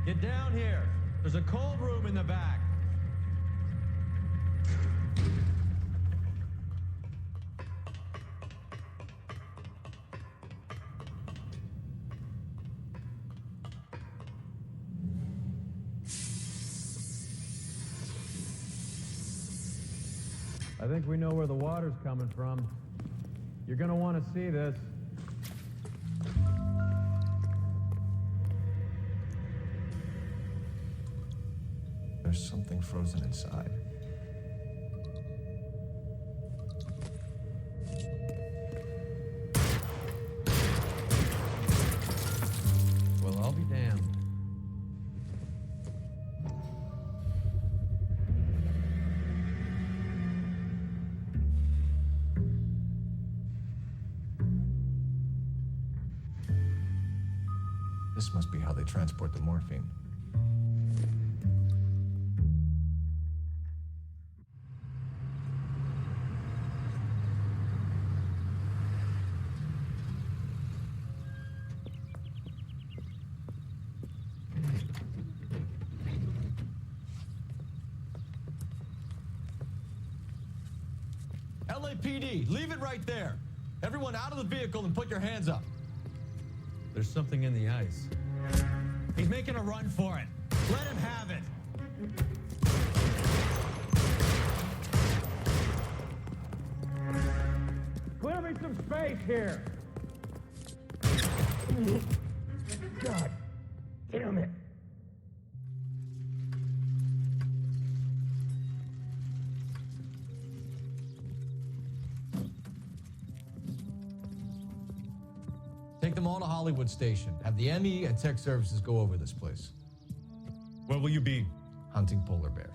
Get down here. There's a cold room in the back. I think we know where the water's coming from. You're gonna want to see this. There's something frozen inside. Well, I'll be damned. This must be how they transport the morphine. LAPD, leave it right there. Everyone out of the vehicle and put your hands up. There's something in the ice. He's making a run for it. Let him have it. Clear me some space here. God damn it. Take them all to Hollywood Station. Have the ME and tech services go over this place. Where will you be? Hunting polar bear.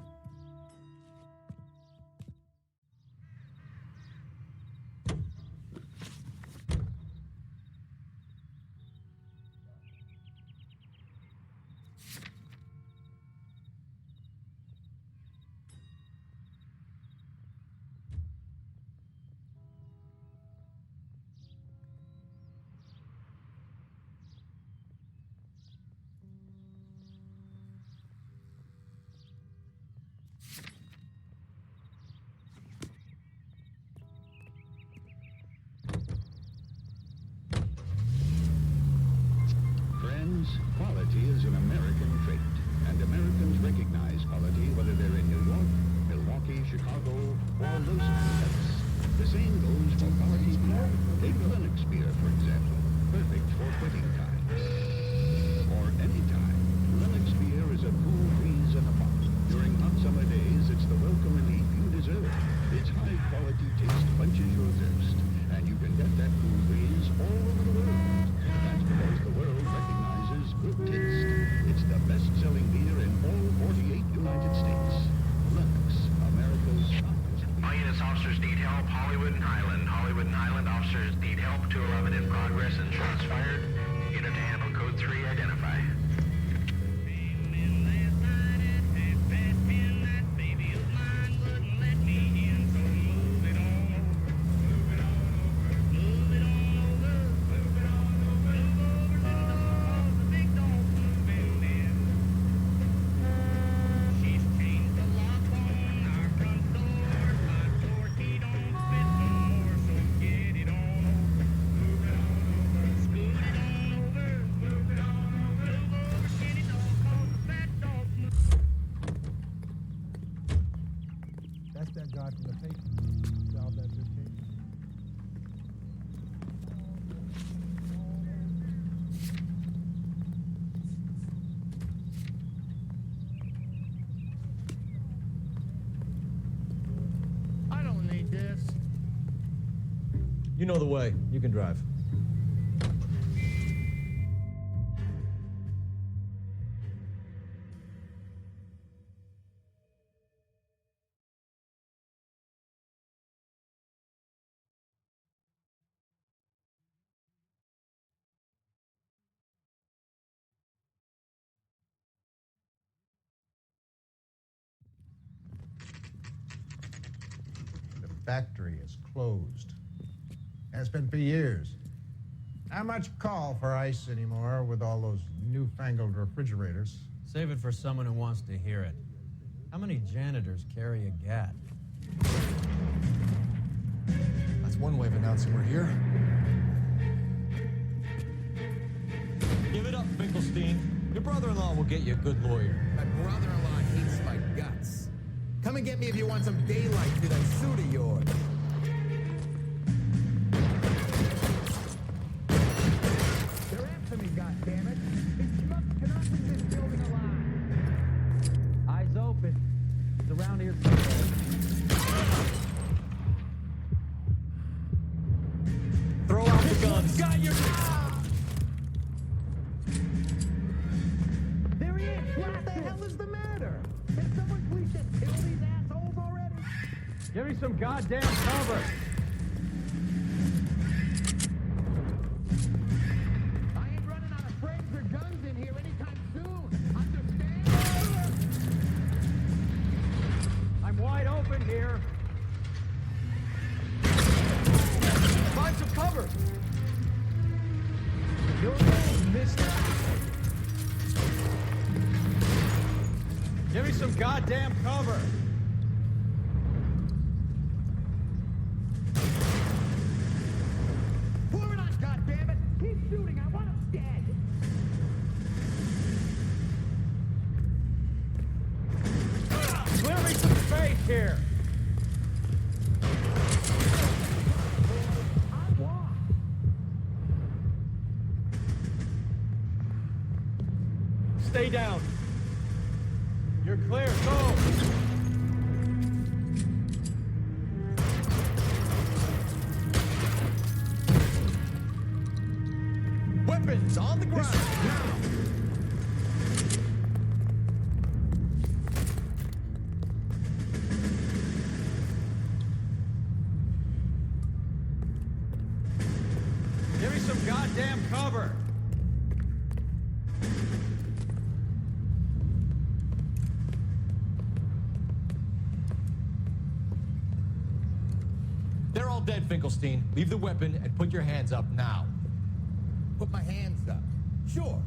Quality is an American trait, and Americans recognize quality whether they're in New York, Milwaukee, Chicago, or Los Angeles. The same goes for quality beer. Take Linux beer, for example, perfect for quitting times. Or any time. Linux beer is a cool breeze in a pot. During hot summer days, it's the welcome relief you deserve. Its high-quality taste quenches your thirst, and you can get that cool breeze all over the world. That's because the world recognizes good taste. It's the best-selling beer in all 48 United States. Linux, America's finest beer. All units, officers need help. Hollywood and Highland. Hollywood and Highland officers need help. 211 in progress and shots fired. Unit to handle code 3, identify. That's that guy from the paper. Solved that good case. I don't need this. You know the way. You can drive. Factory is closed. Has been for years. Not much call for ice anymore with all those newfangled refrigerators. Save it for someone who wants to hear it. How many janitors carry a gat? That's one way of announcing we're here. Give it up, Finkelstein. Your brother-in-law will get you a good lawyer. My brother-in-law hates my guts. Come and get me if you want some daylight through that suit of yours. They're after me, goddammit. These schmucks cannot leave this building alive. Eyes open. It's around here somewhere. Throw out the guns. Got your... There he is! What the hell is the matter? Can someone please just kill these assholes already? Give me some goddamn cover. I ain't running out of frames or guns in here anytime soon. Understand? I'm wide open here. Find some cover. Your name, mister. Give me some goddamn cover. Pour it on, goddammit! Keep shooting, I want him dead! Clear me some space here. I walk! Stay down. You're clear. Go. Weapons on the ground. Now! Give me some goddamn cover. They're all dead, Finkelstein. Leave the weapon and put your hands up now. Put my hands up. Sure.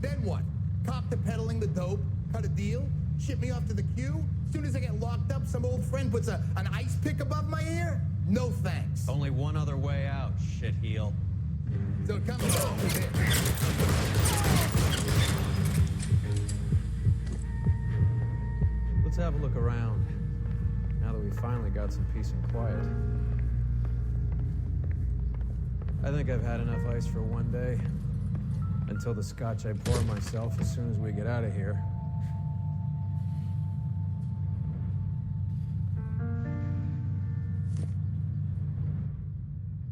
Then what? Cop to peddling the dope, cut a deal, ship me off to the queue? Soon as I get locked up, some old friend puts an ice pick above my ear? No thanks. Only one other way out, shitheel. So come along with it. Let's have a look around. Now that we finally got some peace and quiet. I think I've had enough ice for one day. Until the scotch I pour myself as soon as we get out of here.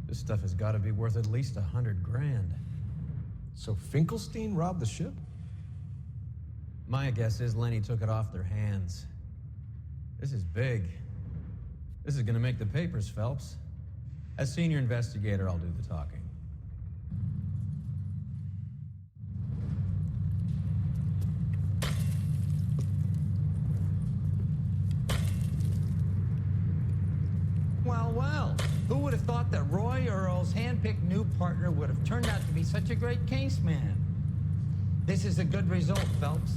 This stuff has got to be worth at least $100 grand. So Finkelstein robbed the ship? My guess is Lenny took it off their hands. This is big. This is gonna make the papers, Phelps. As senior investigator, I'll do the talking. Well, well, who would have thought that Roy Earl's hand-picked new partner would have turned out to be such a great case man? This is a good result, Phelps.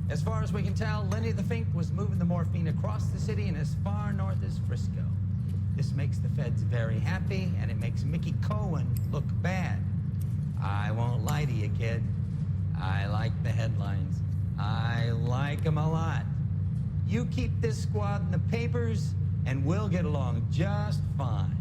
As far as we can tell, Lenny the Fink was moving the morphine across the city and as far north as Frisco. This makes the feds very happy, and it makes Mickey Cohen look bad. I won't lie to you, kid. I like the headlines. I like them a lot. You keep this squad in the papers, and we'll get along just fine.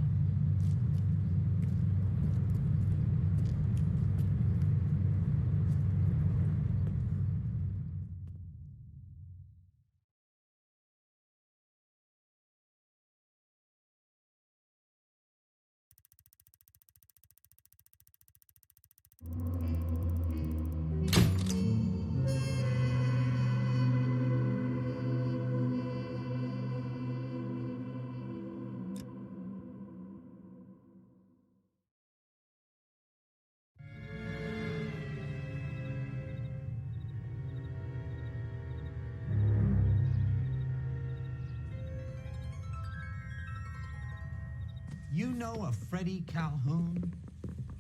You know a Freddie Calhoun?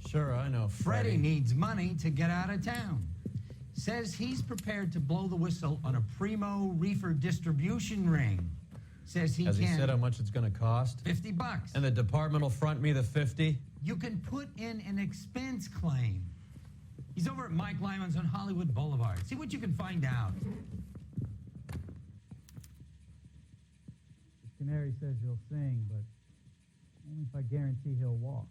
Sure, I know Freddie needs money to get out of town. Says he's prepared to blow the whistle on a primo reefer distribution ring. Says he Has can... he said how much it's going to cost? $50. And the department will front me the 50? You can put in an expense claim. He's over at Mike Lyman's on Hollywood Boulevard. See what you can find out. The canary says he'll sing, but only if I guarantee he'll walk.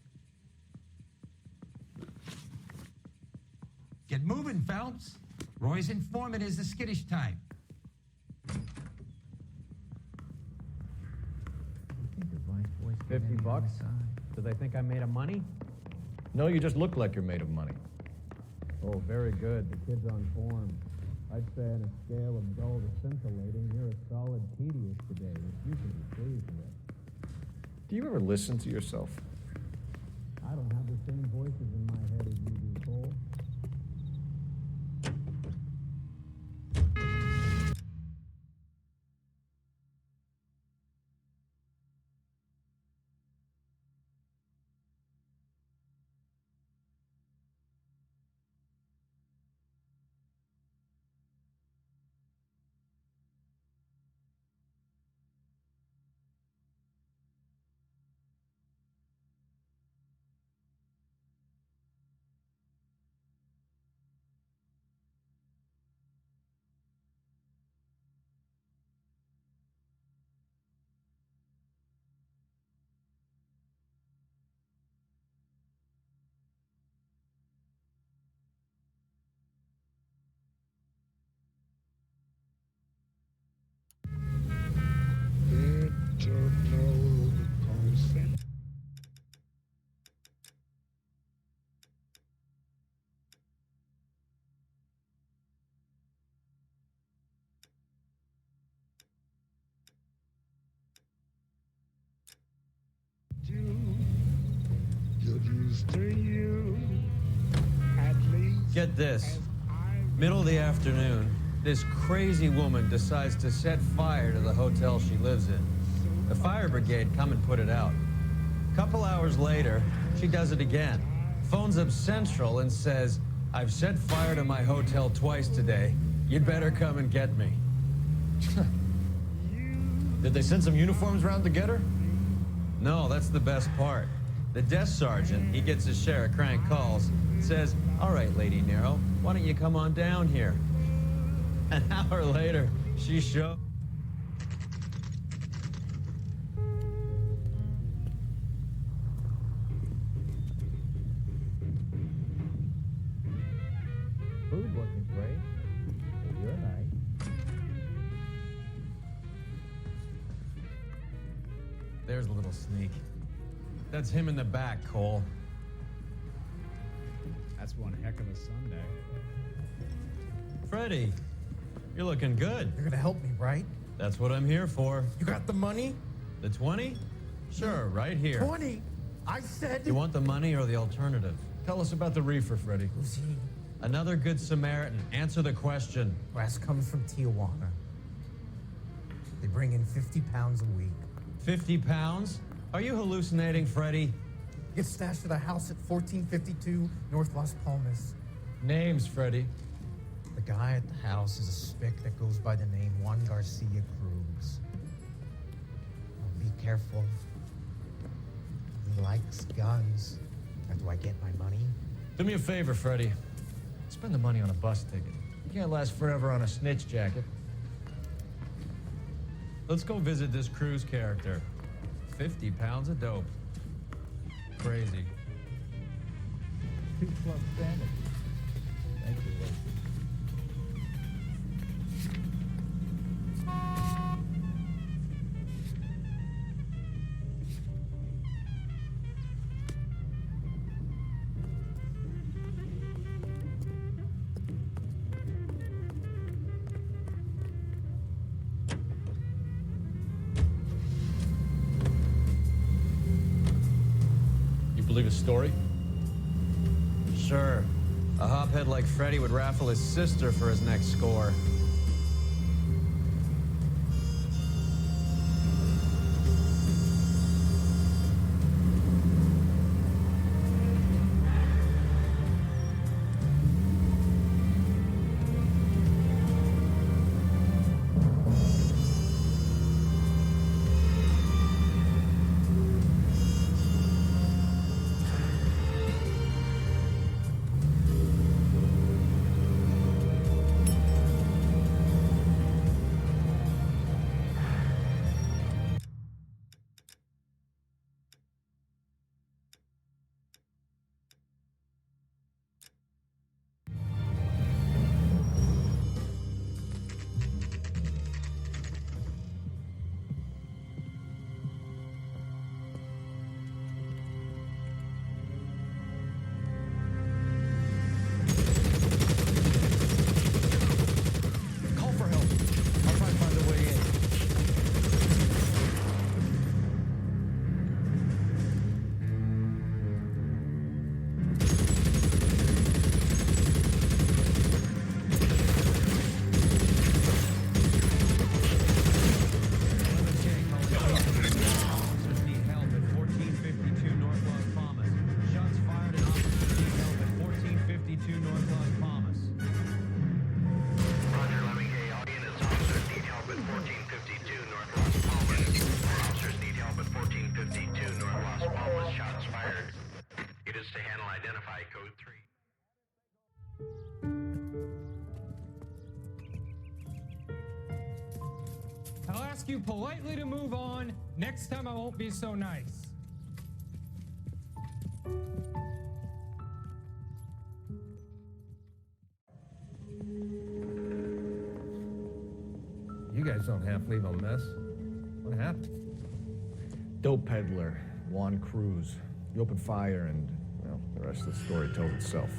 Get moving, Phelps. Roy's informant is the skittish type. $50? Do they think I'm made of money? No, you just look like you're made of money. Oh, very good. The kid's on form. I'd say on a scale of dull to scintillating, you're a solid tedious today, which you should be pleased with. Do you ever listen to yourself? I don't have the same voices in my head as you do, Cole. Get this. Middle of the afternoon, this crazy woman decides to set fire to the hotel she lives in. The fire brigade come and put it out. Couple hours later, she does it again. Phones up Central and says, "I've set fire to my hotel twice today. You'd better come and get me." Did they send some uniforms around to get her? No, that's the best part. The desk sergeant, he gets his share of crank calls, says, "All right, Lady Nero, why don't you come on down here?" An hour later, she shows. Food wasn't great. But you're nice. There's a little sneak. That's him in the back, Cole. That's one heck of a Sunday. Freddie, you're looking good. You're gonna help me, right? That's what I'm here for. You got the money? The 20? Sure, right here. 20? I said... You want the money or the alternative? Tell us about the reefer, Freddie. Who's he? Another good Samaritan. Answer the question. Brass comes from Tijuana. They bring in 50 pounds a week. 50 pounds? Are you hallucinating, Freddie? Gets stashed at a house at 1452 North Las Palmas. Names, Freddie. The guy at the house is a spick that goes by the name Juan Garcia Cruz. Be careful. He likes guns. How do I get my money? Do me a favor, Freddie. Spend the money on a bus ticket. You can't last forever on a snitch jacket. Let's go visit this Cruz character. 50 pounds of dope. Crazy. 2 club sandwiches. Thank you, Lacey. Believe his story? Sure. A hophead like Freddie would raffle his sister for his next score. I'll ask you politely to move on. Next time I won't be so nice. You guys don't half leave a mess. What happened? Dope peddler, Juan Cruz. You opened fire and, well, the rest of the story tells itself.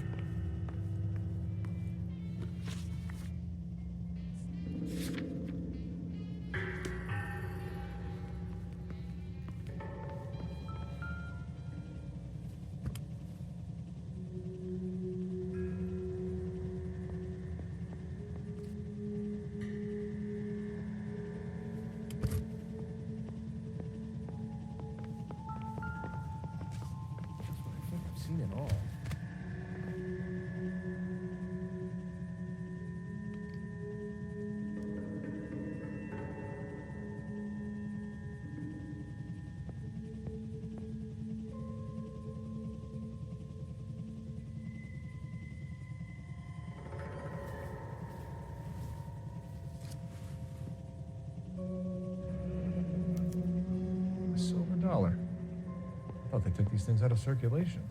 Seen it all. A silver dollar. I thought they took these things out of circulation.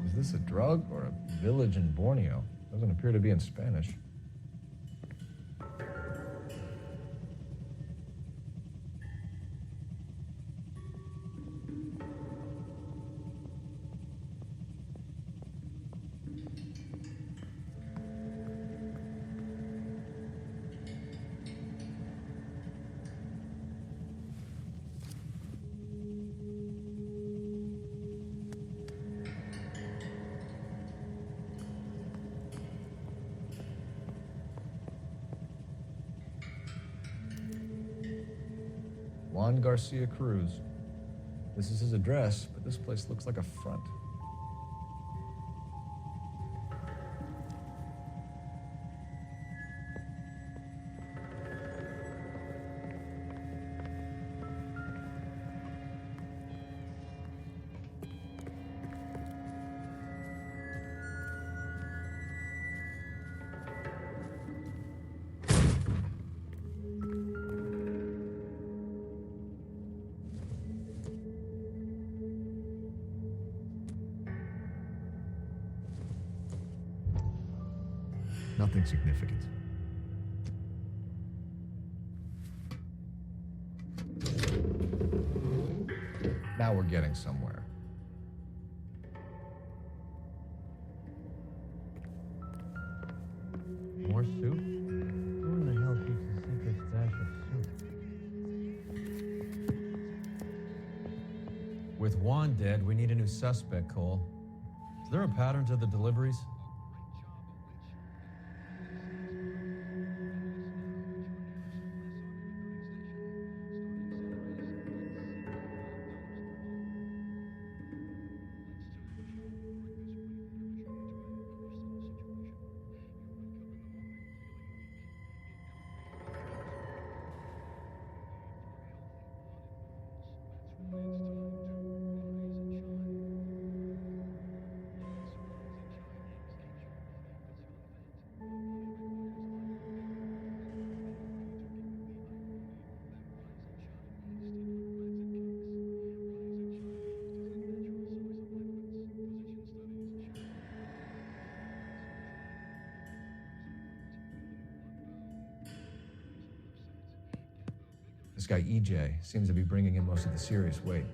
Is this a drug or a village in Borneo? Doesn't appear to be in Spanish. Juan Garcia Cruz. This is his address, but this place looks like a front. Nothing significant. Now we're getting somewhere. More soup? Who in the hell keeps a secret stash of soup? With Juan dead, we need a new suspect, Cole. Is there a pattern to the deliveries? This guy, EJ, seems to be bringing in most of the serious weight.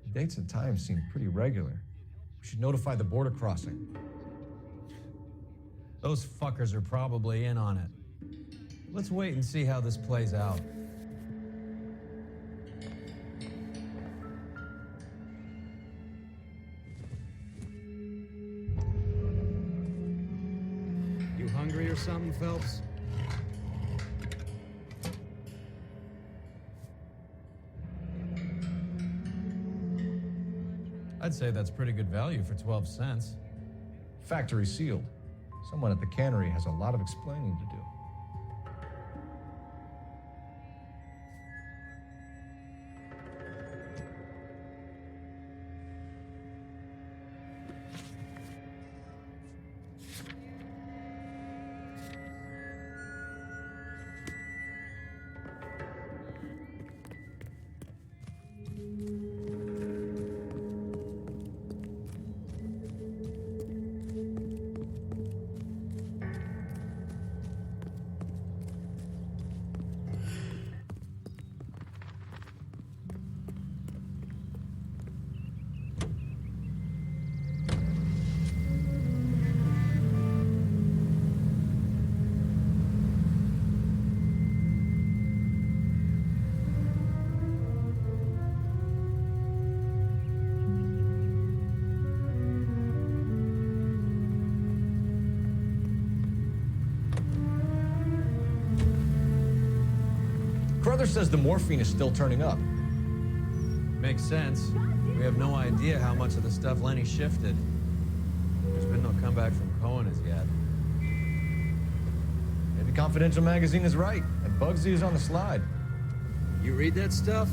The dates and times seem pretty regular. We should notify the border crossing. Those fuckers are probably in on it. Let's wait and see how this plays out. You hungry or something, Phelps? I'd say that's pretty good value for 12 cents. Factory sealed. Someone at the cannery has a lot of explaining to do. Carruthers says the morphine is still turning up. Makes sense. We have no idea how much of the stuff Lenny shifted. There's been no comeback from Cohen as yet. Maybe Confidential magazine is right, and Bugsy is on the slide. You read that stuff?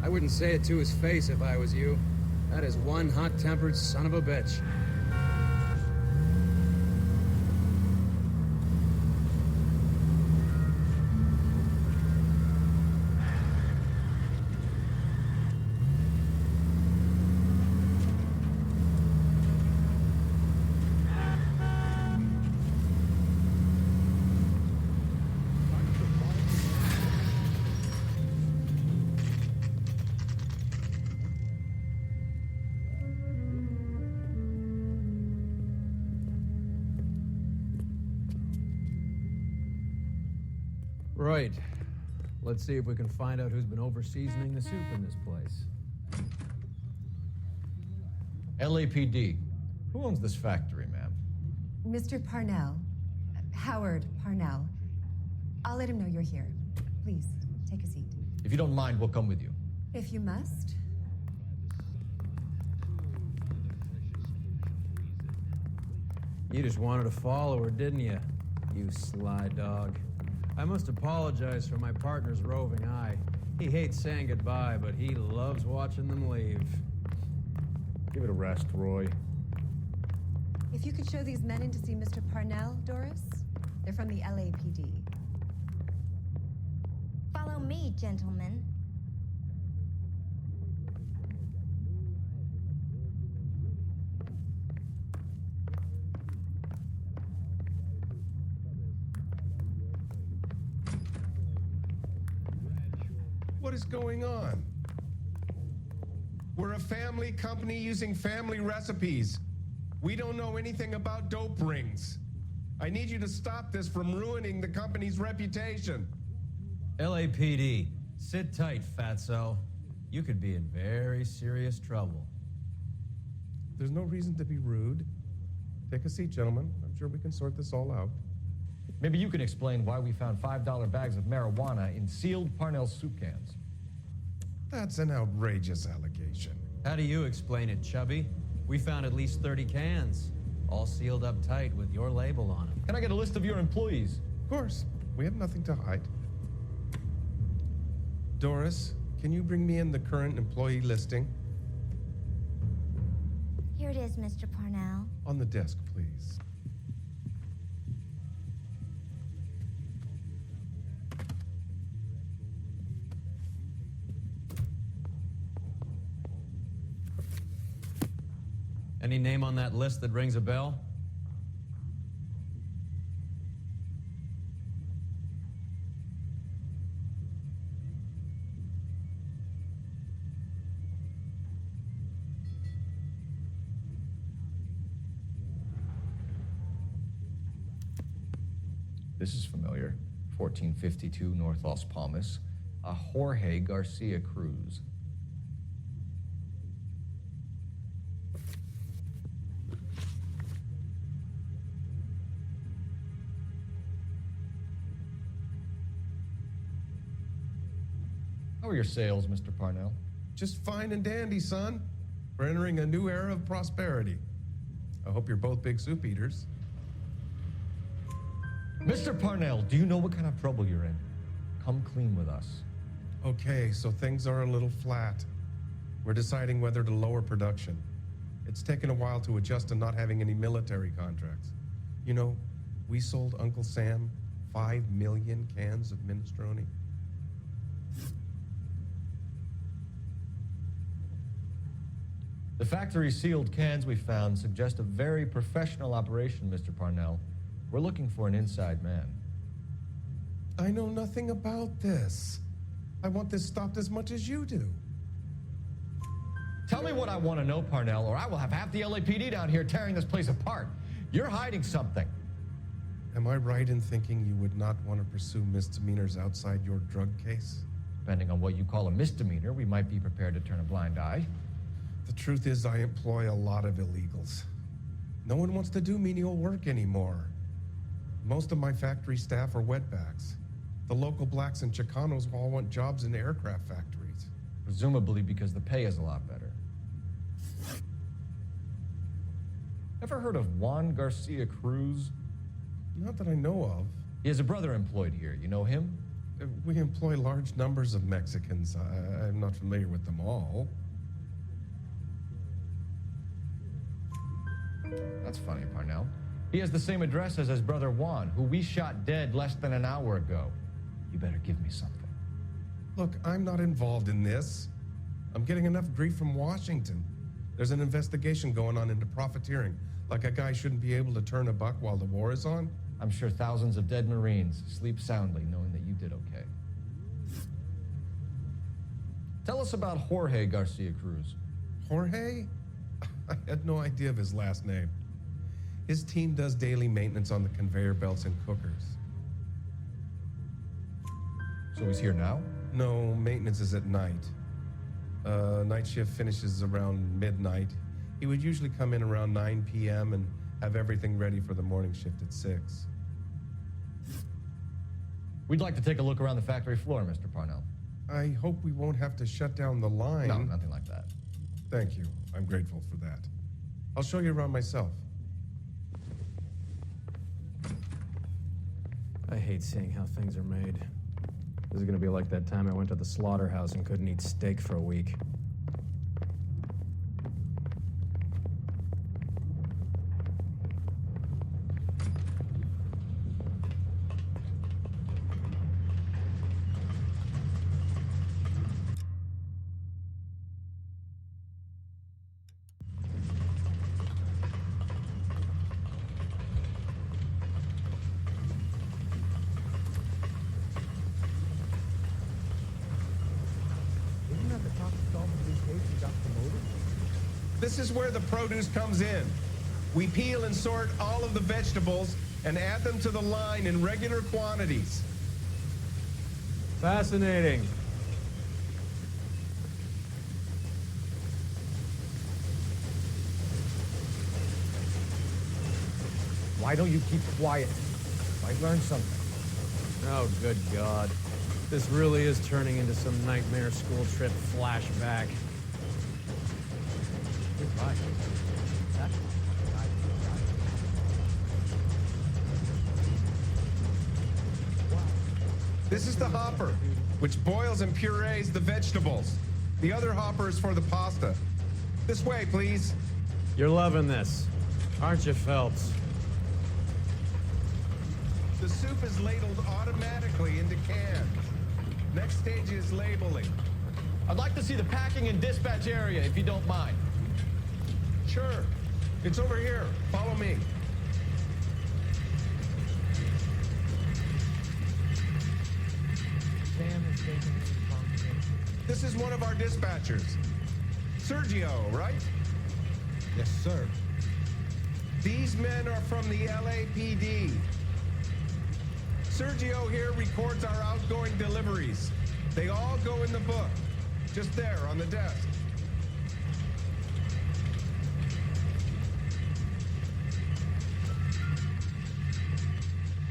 I wouldn't say it to his face if I was you. That is one hot-tempered son of a bitch. Right. Let's see if we can find out who's been over-seasoning the soup in this place. LAPD. Who owns this factory, ma'am? Mr. Parnell. Howard Parnell. I'll let him know you're here. Please, take a seat. If you don't mind, we'll come with you. If you must. You just wanted to follow her, didn't you? You sly dog. I must apologize for my partner's roving eye. He hates saying goodbye, but he loves watching them leave. Give it a rest, Roy. If you could show these men in to see Mr. Parnell, Doris. They're from the LAPD. Follow me, gentlemen. What is going on? We're a family company using family recipes. We don't know anything about dope rings. I need you to stop this from ruining the company's reputation. LAPD, sit tight, fatso. You could be in very serious trouble. There's no reason to be rude. Take a seat, gentlemen. I'm sure we can sort this all out. Maybe you can explain why we found $5 bags of marijuana in sealed Parnell soup cans. That's an outrageous allegation. How do you explain it, Chubby? We found at least 30 cans, all sealed up tight with your label on them. Can I get a list of your employees? Of course. We have nothing to hide. Doris, can you bring me in the current employee listing? Here it is, Mr. Parnell. On the desk, please. Any name on that list that rings a bell? This is familiar. 1452 North Las Palmas. A Jorge Garcia Cruz. How are your sales, Mr. Parnell? Just fine and dandy, son. We're entering a new era of prosperity. I hope you're both big soup eaters. Mr. Parnell, do you know what kind of trouble you're in? Come clean with us. Okay, so things are a little flat. We're deciding whether to lower production. It's taken a while to adjust to not having any military contracts. You know, we sold Uncle Sam 5 million cans of minestrone. The factory sealed cans we found suggest a very professional operation, Mr. Parnell. We're looking for an inside man. I know nothing about this. I want this stopped as much as you do. Tell me what I want to know, Parnell, or I will have half the LAPD down here tearing this place apart. You're hiding something. Am I right in thinking you would not want to pursue misdemeanors outside your drug case? Depending on what you call a misdemeanor, we might be prepared to turn a blind eye. The truth is, I employ a lot of illegals. No one wants to do menial work anymore. Most of my factory staff are wetbacks. The local blacks and Chicanos all want jobs in aircraft factories. Presumably because the pay is a lot better. Ever heard of Juan Garcia Cruz? Not that I know of. He has a brother employed here. You know him? We employ large numbers of Mexicans. I'm not familiar with them all. That's funny, Parnell. He has the same address as his brother Juan, who we shot dead less than an hour ago. You better give me something. Look, I'm not involved in this. I'm getting enough grief from Washington. There's an investigation going on into profiteering. Like a guy shouldn't be able to turn a buck while the war is on. I'm sure thousands of dead Marines sleep soundly knowing that you did okay. Tell us about Jorge Garcia Cruz. Jorge? I had no idea of his last name. His team does daily maintenance on the conveyor belts and cookers. So he's here now? No, maintenance is at night. Night shift finishes around midnight. He would usually come in around 9 p.m. and have everything ready for the morning shift at 6. We'd like to take a look around the factory floor, Mr. Parnell. I hope we won't have to shut down the line. No, nothing like that. Thank you. I'm grateful for that. I'll show you around myself. I hate seeing how things are made. This is gonna be like that time I went to the slaughterhouse and couldn't eat steak for a week. This is where the produce comes in. We peel and sort all of the vegetables and add them to the line in regular quantities. Fascinating. Why don't you keep quiet? Might learn something. Oh, good God. This really is turning into some nightmare school trip flashback. Goodbye. This is the hopper, which boils and purees the vegetables. The other hopper is for the pasta. This way, please. You're loving this, aren't you, Phelps? The soup is ladled automatically into cans. Next stage is labeling. I'd like to see the packing and dispatch area, if you don't mind. Sure. It's over here. Follow me. Sam is taking responsibility. This is one of our dispatchers. Sergio, right? Yes, sir. These men are from the LAPD. Sergio here records our outgoing deliveries. They all go in the book, just there on the desk.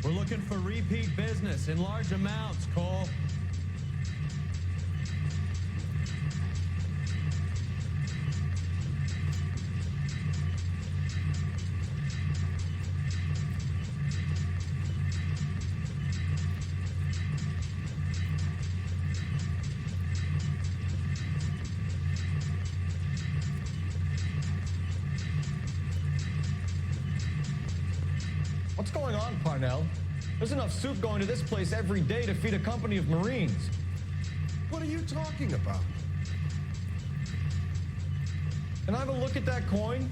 We're looking for repeat business in large amounts, Cole. What's going on, Parnell? There's enough soup going to this place every day to feed a company of Marines. What are you talking about? Can I have a look at that coin?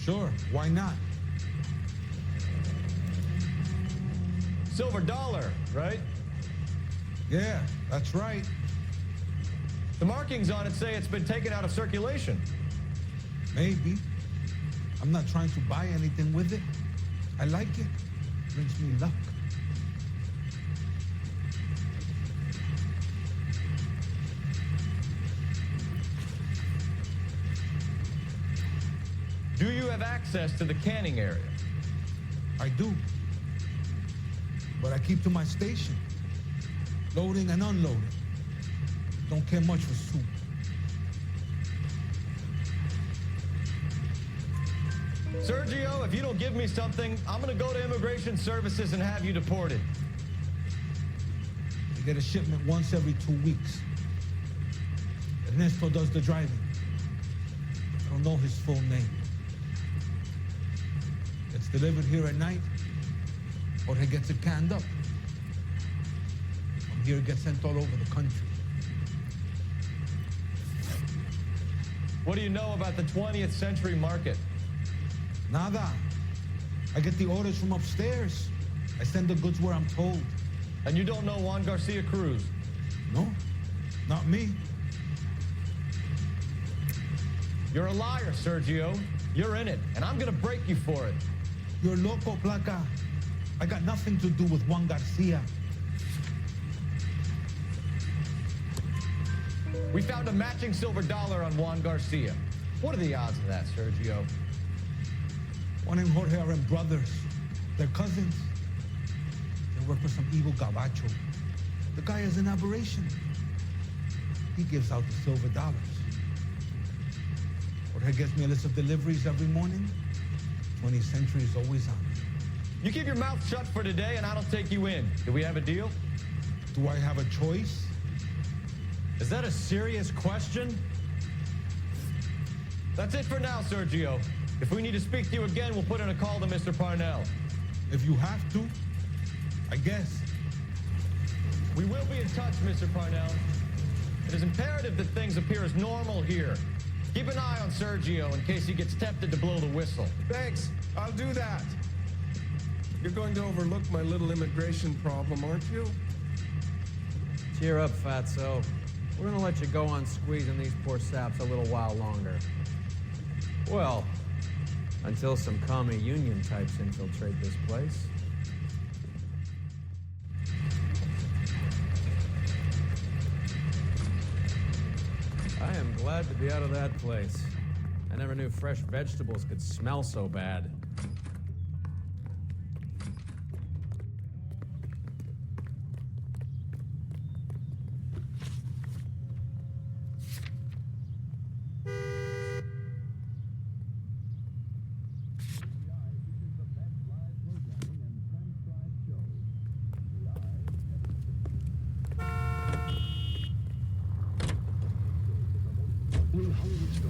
Sure, why not? Silver dollar, right? Yeah, that's right. The markings on it say it's been taken out of circulation. Maybe. I'm not trying to buy anything with it. I like it. Brings me luck. Do you have access to the canning area? I do. But I keep to my station. Loading and unloading. Don't care much for soup. Sergio, if you don't give me something, I'm gonna go to Immigration Services and have you deported. I get a shipment once every 2 weeks. Ernesto does the driving. I don't know his full name. It's delivered here at night, or he gets it canned up. From here, it gets sent all over the country. What do you know about the 20th century market? Nada. I get the orders from upstairs. I send the goods where I'm told. And you don't know Juan Garcia Cruz? No, not me. You're a liar, Sergio. You're in it, and I'm gonna break you for it. You're loco, Placa. I got nothing to do with Juan Garcia. We found a matching silver dollar on Juan Garcia. What are the odds of that, Sergio? Juan and Jorge are brothers. They're cousins. They work for some evil gabacho. The guy is an aberration. He gives out the silver dollars. Jorge gets me a list of deliveries every morning. 20th century is always on. You keep your mouth shut for today, and I don't take you in. Do we have a deal? Do I have a choice? Is that a serious question? That's it for now, Sergio. If we need to speak to you again, we'll put in a call to Mr. Parnell. If you have to, I guess. We will be in touch, Mr. Parnell. It is imperative that things appear as normal here. Keep an eye on Sergio in case he gets tempted to blow the whistle. Thanks. I'll do that. You're going to overlook my little immigration problem, aren't you? Cheer up, fatso. We're gonna let you go on squeezing these poor saps a little while longer. Well, until some commie union types infiltrate this place. I am glad to be out of that place. I never knew fresh vegetables could smell so bad.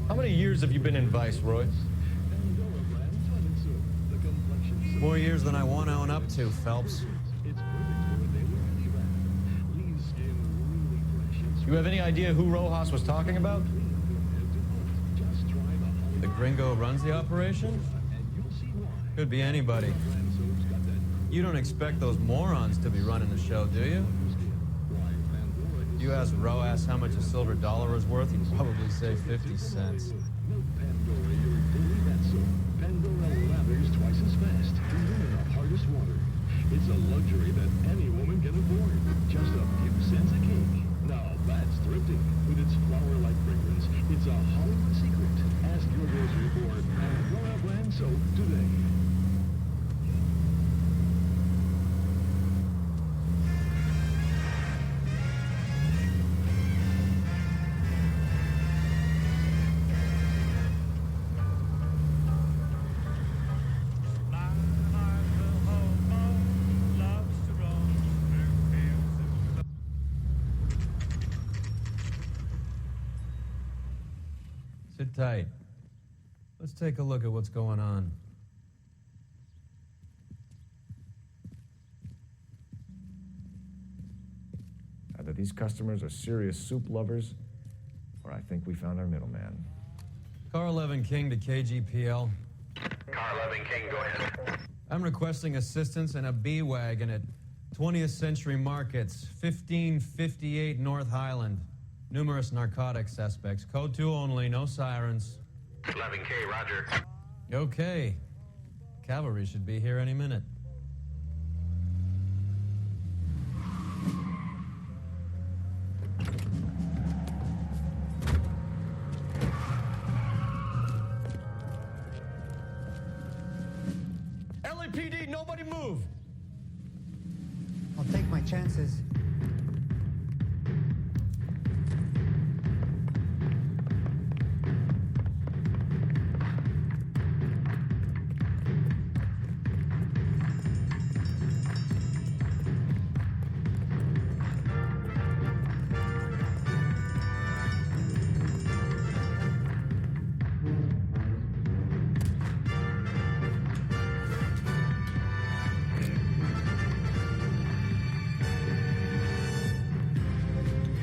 How many years have you been in Viceroy? More years than I want to own up to, Phelps. You have any idea who Rojas was talking about? The gringo runs the operation? Could be anybody. You don't expect those morons to be running the show, do you? You ask Rojas how much a silver dollar is worth, he'd probably say 50 cents. Pandora lathers twice as fast, even in the hardest water. It's a luxury that any woman can afford. Just a few cents a cake. Now that's thrifting. With its flower-like fragrance, it's a Hollywood secret. Ask your grocery for Pandora brand soap today. Sit tight. Let's take a look at what's going on. Either these customers are serious soup lovers, or I think we found our middleman. Car 11 King to KGPL. Car 11 King, go ahead. I'm requesting assistance in a B-Wagon at 20th Century Markets, 1558 North Highland. Numerous narcotic suspects. Code 2 only, no sirens. 11K, roger. Okay. Cavalry should be here any minute. LAPD, nobody move! I'll take my chances.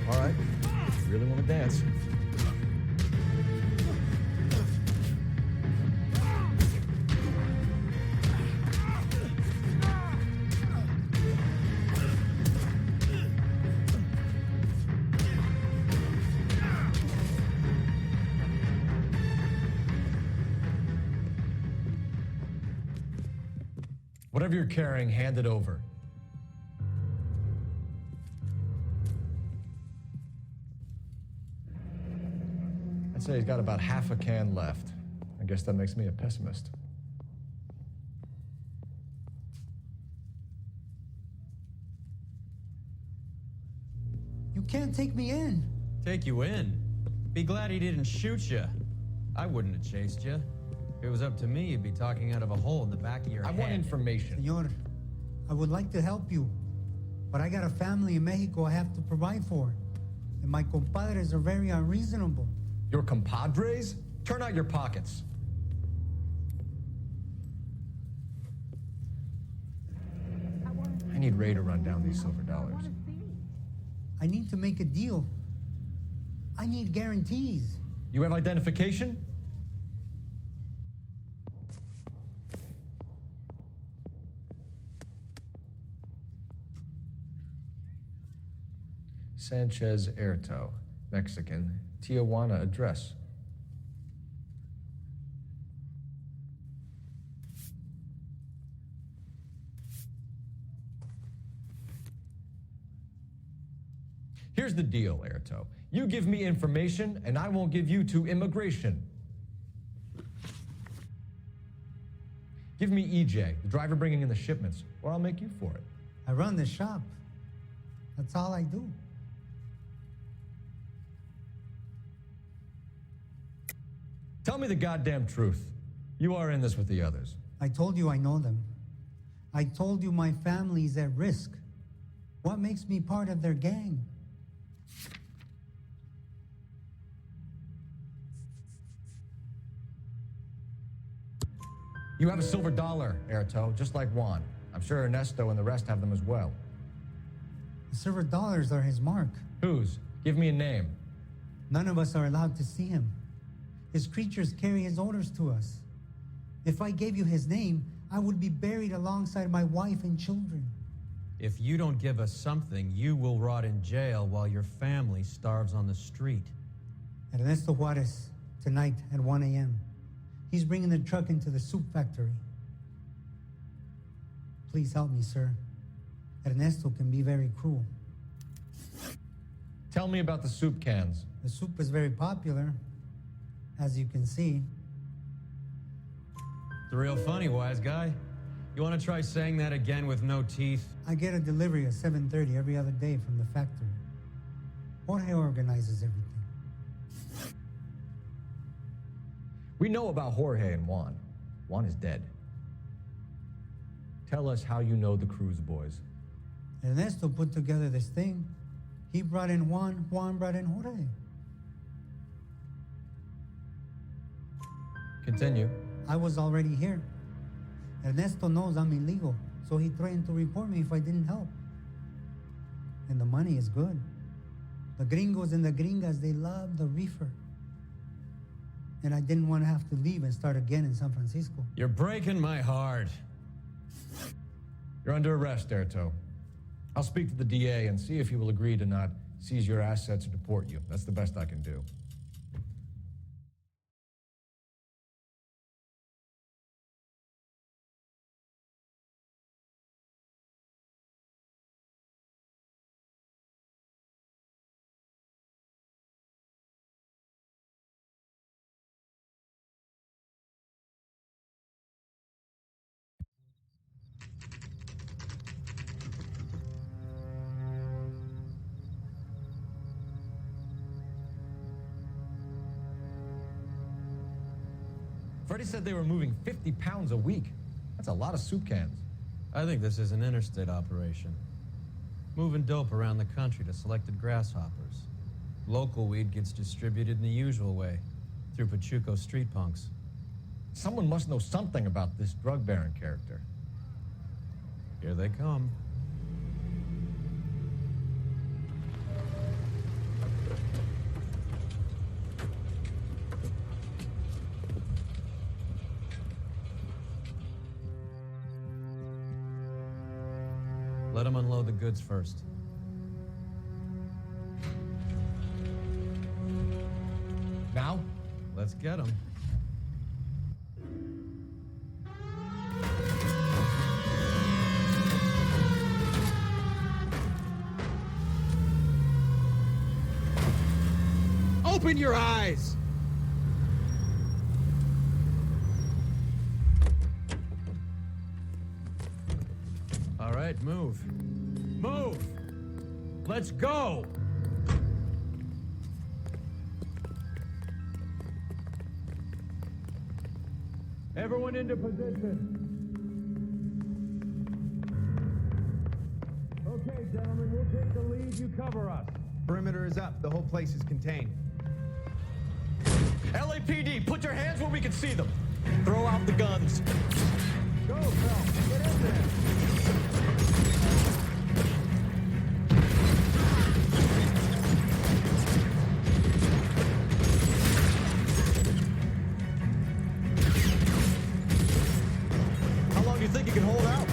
All right, really want to dance. Whatever you're carrying, hand it over. I'd say he's got about half a can left. I guess that makes me a pessimist. You can't take me in. Take you in? Be glad he didn't shoot you. I wouldn't have chased you. If it was up to me, you'd be talking out of a hole in the back of your head. I want information. Senor, I would like to help you, but I got a family in Mexico I have to provide for. And my compadres are very unreasonable. Your compadres? Turn out your pockets. I need Ray to run down these silver dollars. I need to make a deal. I need guarantees. You have identification? Sanchez Erto, Mexican, Tijuana address. Here's the deal, Erto. You give me information, and I won't give you to immigration. Give me EJ, the driver bringing in the shipments, or I'll make you for it. I run the shop. That's all I do. Tell me the goddamn truth. You are in this with the others. I told you I know them. I told you my family's at risk. What makes me part of their gang? You have a silver dollar, Erto, just like Juan. I'm sure Ernesto and the rest have them as well. The silver dollars are his mark. Whose? Give me a name. None of us are allowed to see him. His creatures carry his orders to us. If I gave you his name, I would be buried alongside my wife and children. If you don't give us something, you will rot in jail while your family starves on the street. Ernesto Juarez, tonight at 1 a.m. He's bringing the truck into the soup factory. Please help me, sir. Ernesto can be very cruel. Tell me about the soup cans. The soup is very popular, as you can see. It's real funny, wise guy. You want to try saying that again with no teeth? I get a delivery at 7:30 every other day from the factory. Jorge organizes everything. We know about Jorge and Juan. Juan is dead. Tell us how you know the Cruz boys. Ernesto put together this thing. He brought in Juan, Juan brought in Jorge. Continue. I was already here. Ernesto knows I'm illegal, so he threatened to report me if I didn't help. And the money is good. The gringos and the gringas, they love the reefer. And I didn't want to have to leave and start again in San Francisco. You're breaking my heart. You're under arrest, Erto. I'll speak to the DA and see if he will agree to not seize your assets or deport you. That's the best I can do. Freddie said they were moving 50 pounds a week. That's a lot of soup cans. I think this is an interstate operation. Moving dope around the country to selected grasshoppers. Local weed gets distributed in the usual way, through Pachuco street punks. Someone must know something about this drug baron character. Here they come. Let them unload the goods first. Now? Let's get them. Open your eyes! All right, move. Move! Let's go! Everyone into position. Okay, gentlemen, we'll take the lead. You cover us. Perimeter is up. The whole place is contained. LAPD, put your hands where we can see them. Throw out the guns. Go, Phil. Get in there. How long do you think you can hold out?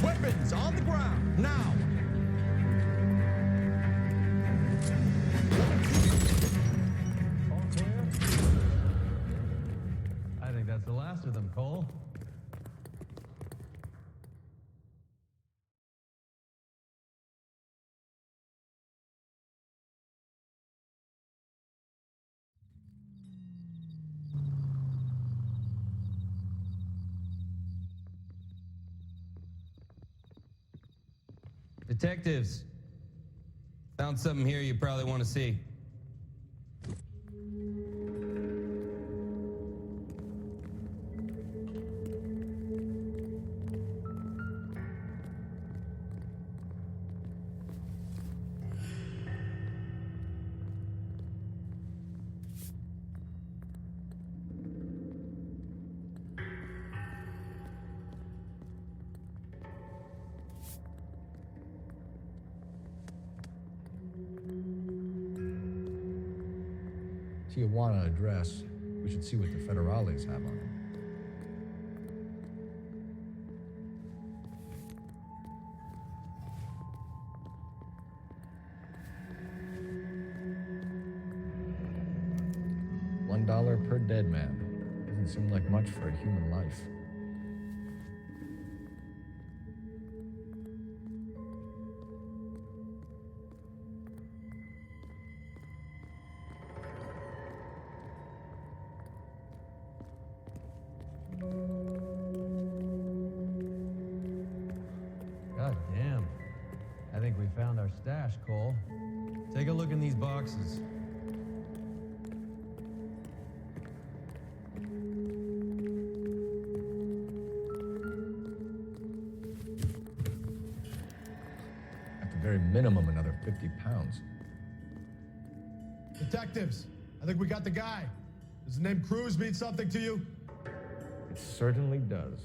Weapons on the ground, now! All clear? I think that's the last of them, Cole. Detectives, found something here you probably want to see. Tijuana address. We should see what the federales have on it. $1 per dead man. Doesn't seem like much for a human life. God damn. I think we found our stash, Cole. Take a look in these boxes. At the very minimum, another 50 pounds. Detectives, I think we got the guy. Does the name Cruz mean something to you? It certainly does.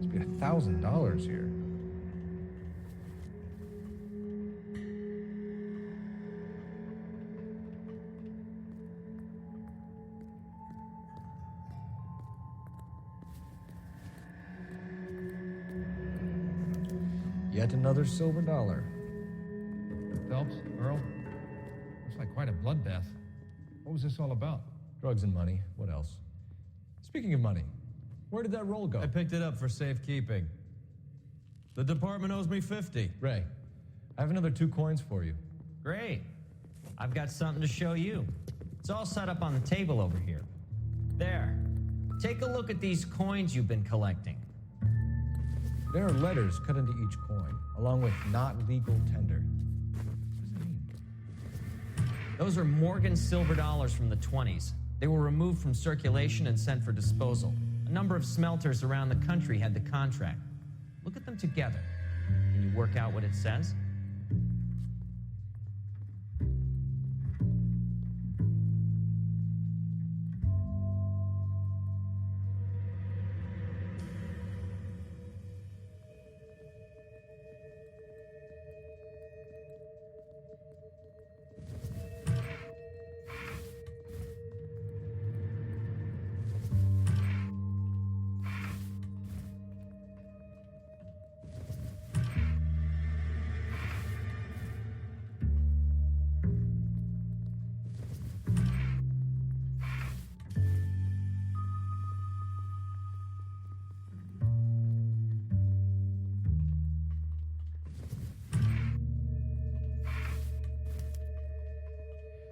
Must be $1,000 here. Yet another silver dollar. Phelps, Earl, looks like quite a bloodbath. What was this all about? Drugs and money. What else? Speaking of money, where did that roll go? I picked it up for safekeeping. The department owes me 50. Ray, I have another 2 coins for you. Great. I've got something to show you. It's all set up on the table over here. There. Take a look at these coins you've been collecting. There are letters cut into each coin, along with not legal tender. What does it mean? Those are Morgan silver dollars from the 20s. They were removed from circulation and sent for disposal. A number of smelters around the country had the contract. Look at them together. Can you work out what it says?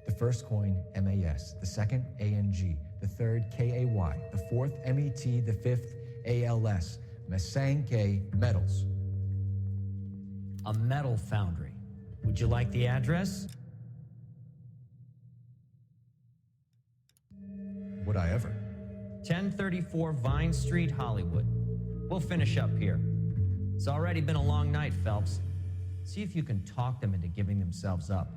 The first coin, MAS. The second, ANG. The third, KAY. The fourth, MET. The fifth, ALS. Masanke Metals. A metal foundry. Would you like the address? Would I ever? 1034 Vine Street, Hollywood. We'll finish up here. It's already been a long night, Phelps. See if you can talk them into giving themselves up.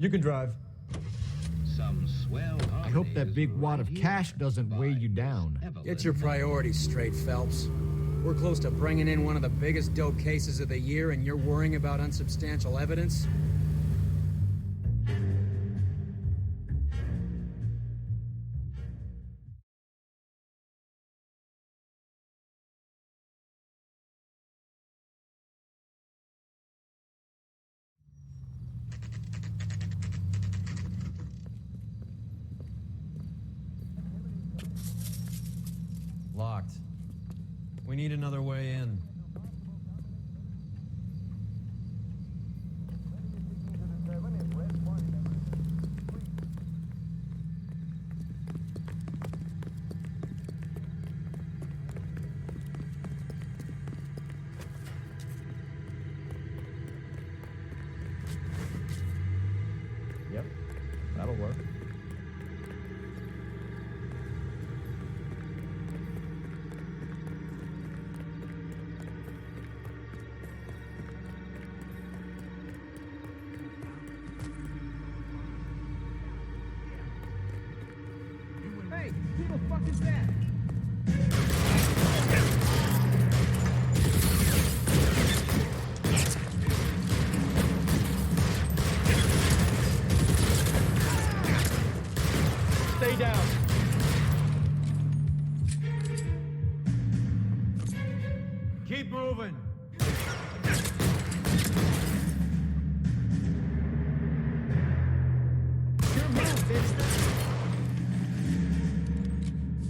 You can drive. Some swell I hope that big wad of cash doesn't weigh you down. Get your priorities straight, Phelps. We're close to bringing in one of the biggest dope cases of the year, and you're worrying about unsubstantial evidence? Locked. We need another way in. Yep, that'll work. Hey, who the fuck is that? Stay down. Keep moving. Your move, bitch.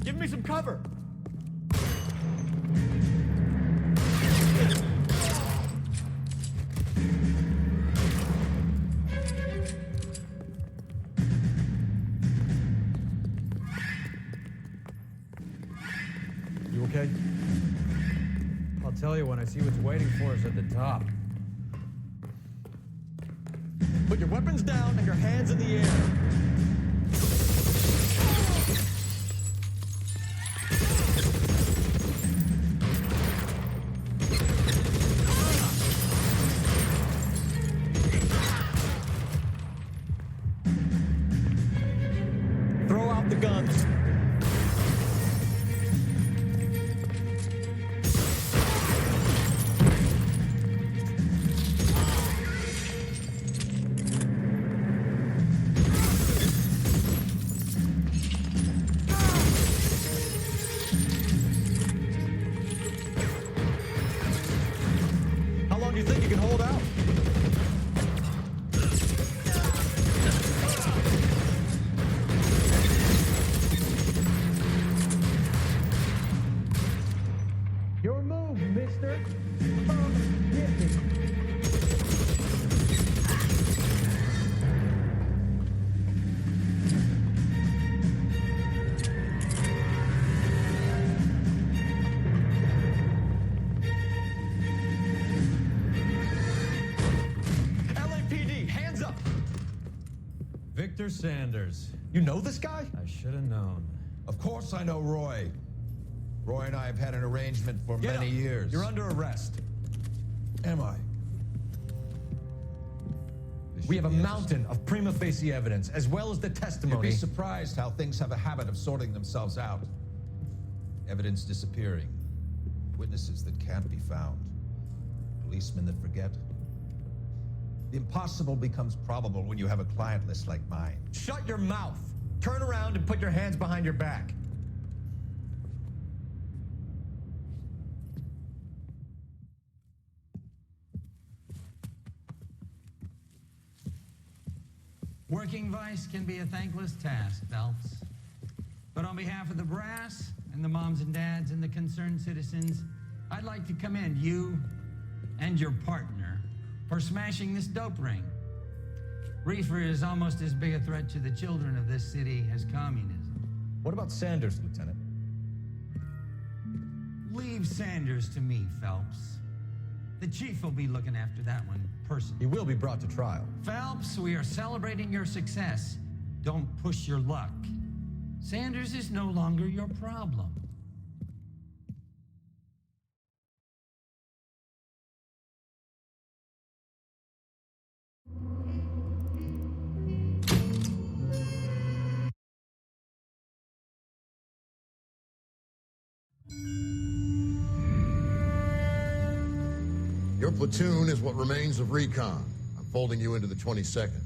Give me some cover. You okay? I'll tell you when I see what's waiting for us at the top. Put your weapons down and your hands in the air. Throw out the guns. How long do you think you can hold out? Your move, mister. Come get me. LAPD, hands up! Victor Sanders. You know this guy? I should have known. Of course I know Roy. Roy and I have had an arrangement for Get many up. years. You're under arrest. Am I? We have a mountain of prima facie evidence, as well as the You'd testimony. be surprised how things have a habit of sorting themselves out. Evidence disappearing. Witnesses that can't be found. Policemen that forget. The impossible becomes probable when you have a client list like mine. Shut your mouth. Turn around and put your hands behind your back. Working vice can be a thankless task, Phelps. But on behalf of the brass and the moms and dads and the concerned citizens, I'd like to commend you and your partner for smashing this dope ring. Reefer is almost as big a threat to the children of this city as communism. What about Sanders, Lieutenant? Leave Sanders to me, Phelps. The chief will be looking after that one personally. He will be brought to trial. Phelps, we are celebrating your success. Don't push your luck. Sanders is no longer your problem. Your platoon is what remains of recon. I'm folding you into the 22nd.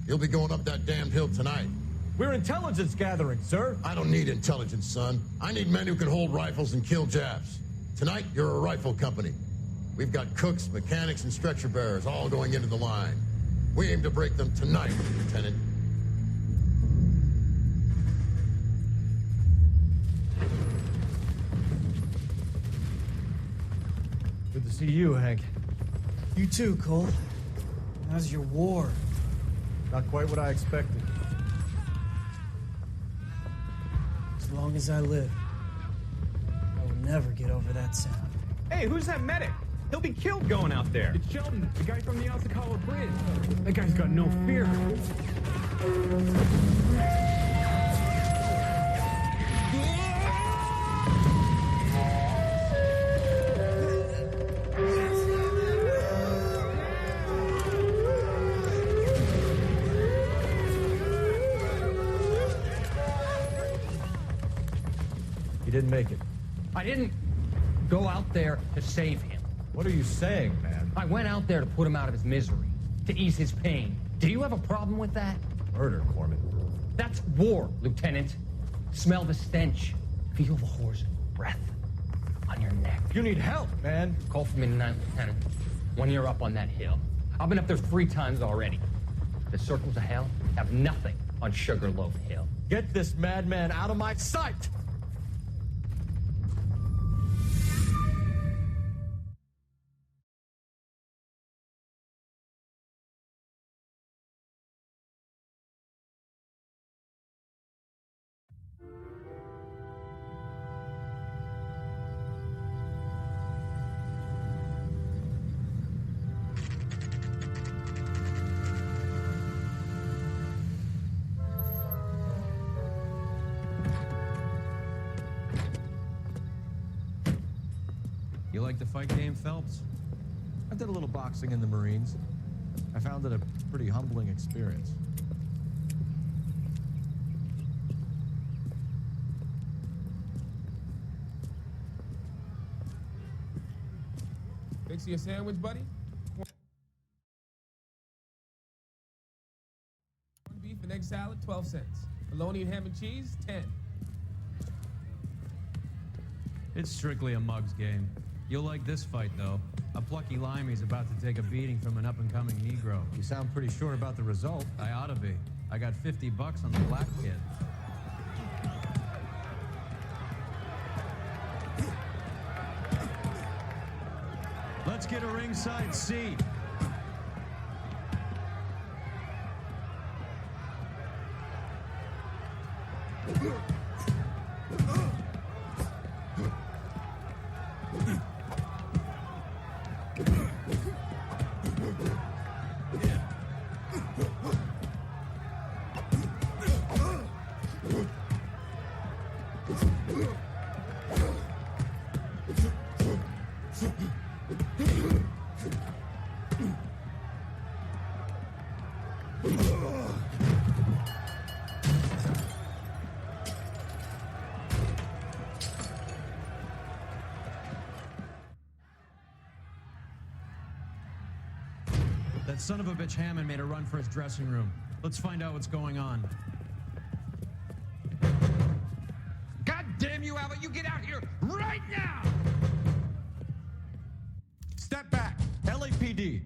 You'll be going up that damned hill tonight. We're intelligence gathering, sir. I don't need intelligence, son. I need men who can hold rifles and kill Japs. Tonight, you're a rifle company. We've got cooks, mechanics, and stretcher bearers all going into the line. We aim to break them tonight, Lieutenant. Good to see you, Hank. You too, Cole. How's your war? Not quite what I expected. As long as I live, I will never get over that sound. Hey, who's that medic? He'll be killed going out there. It's Sheldon, the guy from the Osakawa Bridge. That guy's got no fear. He didn't make it. I didn't go out there to save him. What are you saying, man? I went out there to put him out of his misery, to ease his pain. Do you have a problem with that? Murder, Corman. That's war, Lieutenant. Smell the stench. Feel the horse's breath on your neck. You need help, man. Call for me tonight, Lieutenant. When you're up on that hill. I've been up there 3 times already. The circles of hell have nothing on Sugarloaf Hill. Get this madman out of my sight! You like the fight game, Phelps? I did a little boxing in the Marines. I found it a pretty humbling experience. Fix you a sandwich, buddy? Corned beef and egg salad, 12 cents. Bologna and ham and cheese, 10. It's strictly a mug's game. You'll like this fight, though. A plucky limey's about to take a beating from an up-and-coming Negro. You sound pretty sure about the result. I ought to be. I got $50 on the black kid. Let's get a ringside seat. That son of a bitch Hammond made a run for his dressing room. Let's find out what's going on. God damn you, Albert! You get out here right now! Step back! LAPD!